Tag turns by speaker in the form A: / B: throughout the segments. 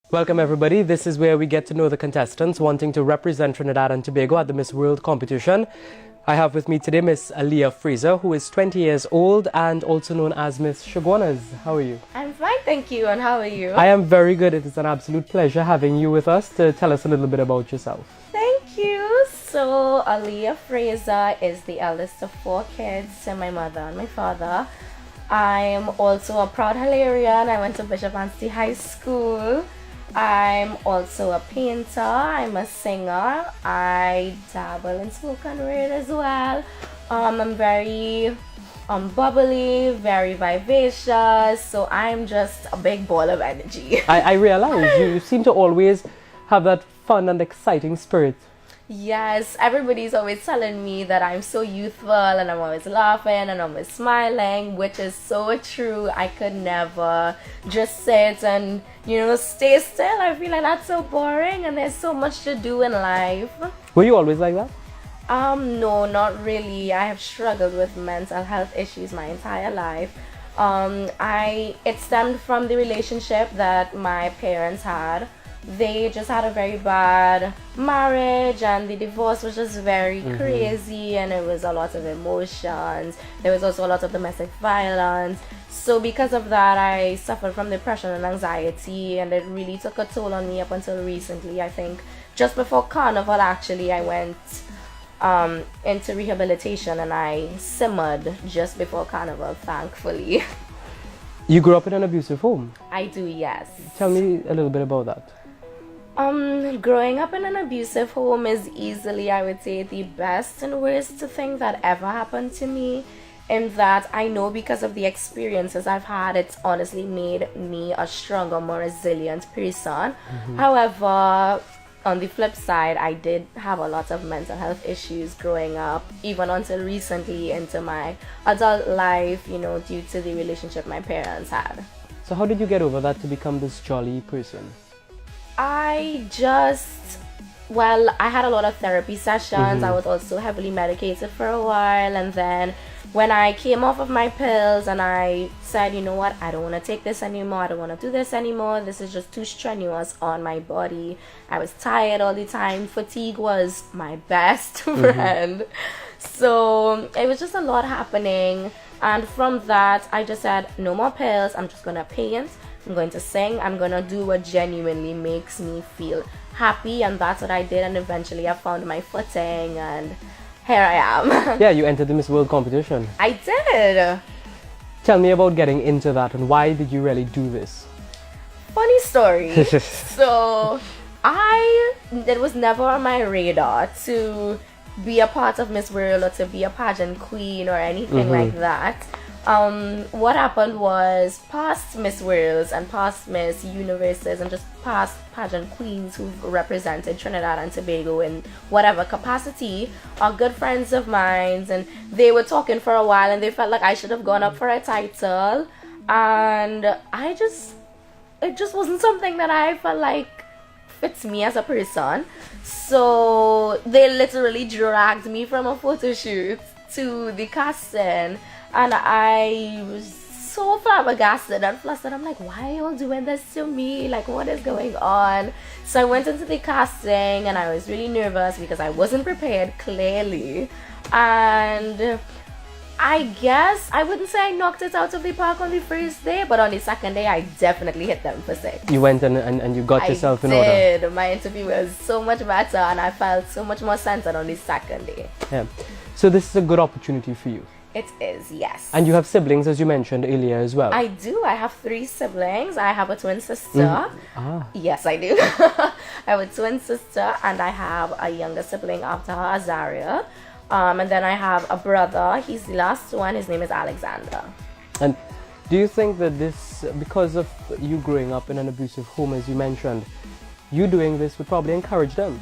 A: Welcome everybody. This is where we get to know the contestants wanting to represent Trinidad and Tobago at the Miss World competition. I have with me today Miss Aliyah Fraser, who is 20 years old and also known as Miss Shagwanas. How are you?
B: I'm fine, thank you. And how are you?
A: I am very good. It is an absolute pleasure having you with us to tell us a little bit about yourself.
B: Thank you. So, Aliyah Fraser is the eldest of 4 kids, and my mother and my father. I'm also a proud Hilarian. I went to Bishop Anstey High School. I'm also a painter. I'm a singer. I dabble in spoken word as well. I'm very bubbly, very vivacious. So I'm just a big ball of energy.
A: I realize you seem to always have that fun and exciting spirit.
B: Yes, everybody's always telling me that I'm so youthful and I'm always laughing and I'm always smiling, which is so true. I could never just sit and, stay still. I feel like that's so boring and there's so much to do in life.
A: Were you always like that?
B: No, not really. I have struggled with mental health issues my entire life. It stemmed from the relationship that my parents had. They just had a very bad marriage and the divorce was just very crazy, and it was a lot of emotions. There was also a lot of domestic violence. So because of that, I suffered from depression and anxiety, and it really took a toll on me up until recently. I think just before Carnival, actually, I went into rehabilitation and I simmered just before Carnival, thankfully.
A: You grew up in an abusive home?
B: I do, yes.
A: Tell me a little bit about that.
B: Growing up in an abusive home is easily, I would say, the best and worst thing that ever happened to me. In that I know because of the experiences I've had, it's honestly made me a stronger, more resilient person. However, on the flip side, I did have a lot of mental health issues growing up, even until recently into my adult life, due to the relationship my parents had.
A: So how did you get over that to become this jolly person?
B: I had a lot of therapy sessions. I was also heavily medicated for a while, and then when I came off of my pills and I said, you know what, I don't want to take this anymore, I don't want to do this anymore, this is just too strenuous on my body. I was tired all the time. Fatigue was my best friend. So it was just a lot happening, and from that I just said, no more pills, I'm just gonna paint, I'm going to sing, I'm gonna do what genuinely makes me feel happy, and that's what I did. And eventually I found my footing and here I am.
A: Yeah, you entered the Miss World competition.
B: I did.
A: Tell me about getting into that and why did you really do this?
B: Funny story. So it was never on my radar to be a part of Miss World or to be a pageant queen or anything like that. What happened was past Miss Worlds and past Miss Universes and just past pageant queens who've represented Trinidad and Tobago in whatever capacity are good friends of mine, and they were talking for a while and they felt like I should have gone up for a title, and it just wasn't something that I felt like fits me as a person. So they literally dragged me from a photo shoot to the casting, and I was so flabbergasted and flustered. I'm like, why are you all doing this to me? Like, what is going on? So I went into the casting and I was really nervous because I wasn't prepared, clearly. And I guess I wouldn't say I knocked it out of the park on the first day, but on the second day I definitely hit them for 6.
A: You went and you got yourself in order.
B: I did. My interview was so much better and I felt so much more centered on the second day.
A: Yeah. So this is a good opportunity for you.
B: It is, yes.
A: And you have siblings, as you mentioned earlier, as well.
B: I do. I have 3 siblings. I have a twin sister. Yes, I do. I have a twin sister and I have a younger sibling after her, Azaria. And then I have a brother. He's the last one. His name is Alexander.
A: And do you think that this, because of you growing up in an abusive home, as you mentioned, you doing this would probably encourage them?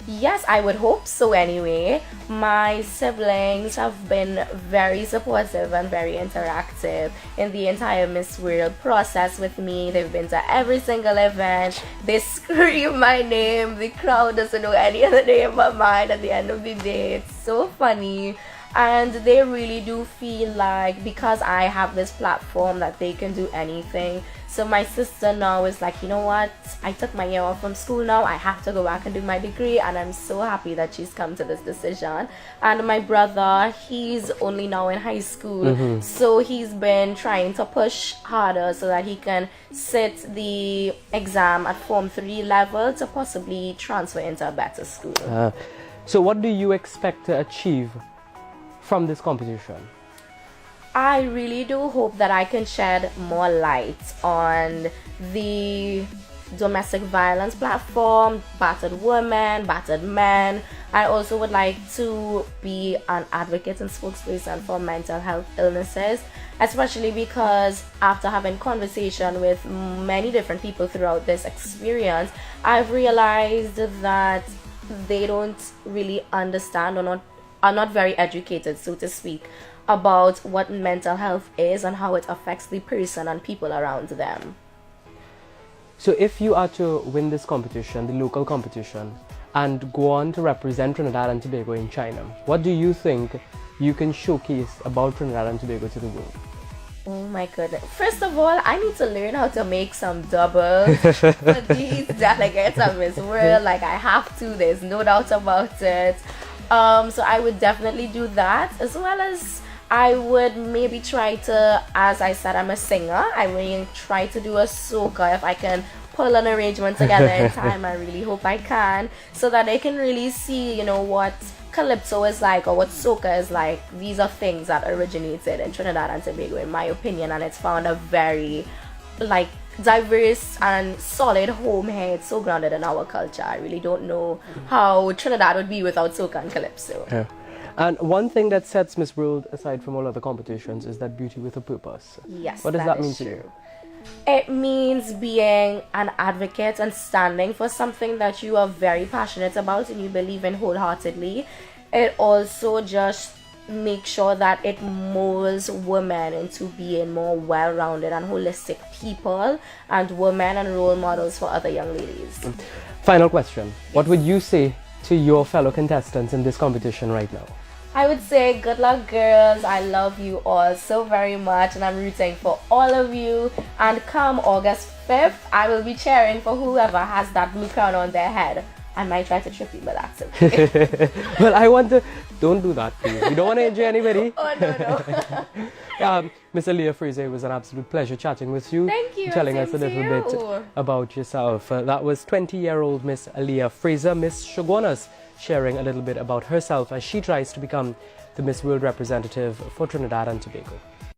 B: Yes, I would hope so anyway. My siblings have been very supportive and very interactive in the entire Miss World process with me. They've been to every single event. They scream my name. The crowd doesn't know any other name but mine at the end of the day. It's so funny. And they really do feel like because I have this platform that they can do anything. So my sister now is like, you know what, I took my year off from school now, I have to go back and do my degree, and I'm so happy that she's come to this decision. And my brother, he's only now in high school, so he's been trying to push harder so that he can sit the exam at Form 3 level to possibly transfer into a better school.
A: So what do you expect to achieve from this competition?
B: I really do hope that I can shed more light on the domestic violence platform, battered women, battered men. I also would like to be an advocate and spokesperson for mental health illnesses, especially because after having conversation with many different people throughout this experience, I've realized that they don't really understand or are not very educated, so to speak, about what mental health is and how it affects the person and people around them.
A: So if you are to win this competition, the local competition, and go on to represent Trinidad and Tobago in China, what do you think you can showcase about Trinidad and Tobago to the world?
B: Oh my goodness. First of all, I need to learn how to make some doubles for these delegates of Miss World. Like, I have to, there's no doubt about it. So I would definitely do that, as well as I would maybe try to, as I said, I'm a singer, I will try to do a soca if I can pull an arrangement together in time. I really hope I can, so that they can really see, you know, what calypso is like or what soca is like. These are things that originated in Trinidad and Tobago, in my opinion, and it's found a very like diverse and solid home here. It's so grounded in our culture. I really don't know how Trinidad would be without soca and calypso.
A: Yeah. And one thing that sets Miss World aside from all other competitions is that beauty with a purpose.
B: Yes,
A: what does that mean to you?
B: It means being an advocate and standing for something that you are very passionate about and you believe in wholeheartedly. It also just makes sure that it molds women into being more well-rounded and holistic people, and women and role models for other young ladies.
A: Final question. What would you say to your fellow contestants in this competition right now?
B: I would say good luck, girls. I love you all so very much, and I'm rooting for all of you. And come August 5th, I will be cheering for whoever has that blue crown on their head. I might try to trip you, but that's okay.
A: Well, I want to... Don't do that, please. You don't want to injure anybody.
B: Oh, no.
A: Miss Aliyah Fraser, it was an absolute pleasure chatting with you.
B: Thank you.
A: Telling us a little bit about yourself. That was 20-year-old Miss Aliyah Fraser, Miss Shogunas, sharing a little bit about herself as she tries to become the Miss World representative for Trinidad and Tobago.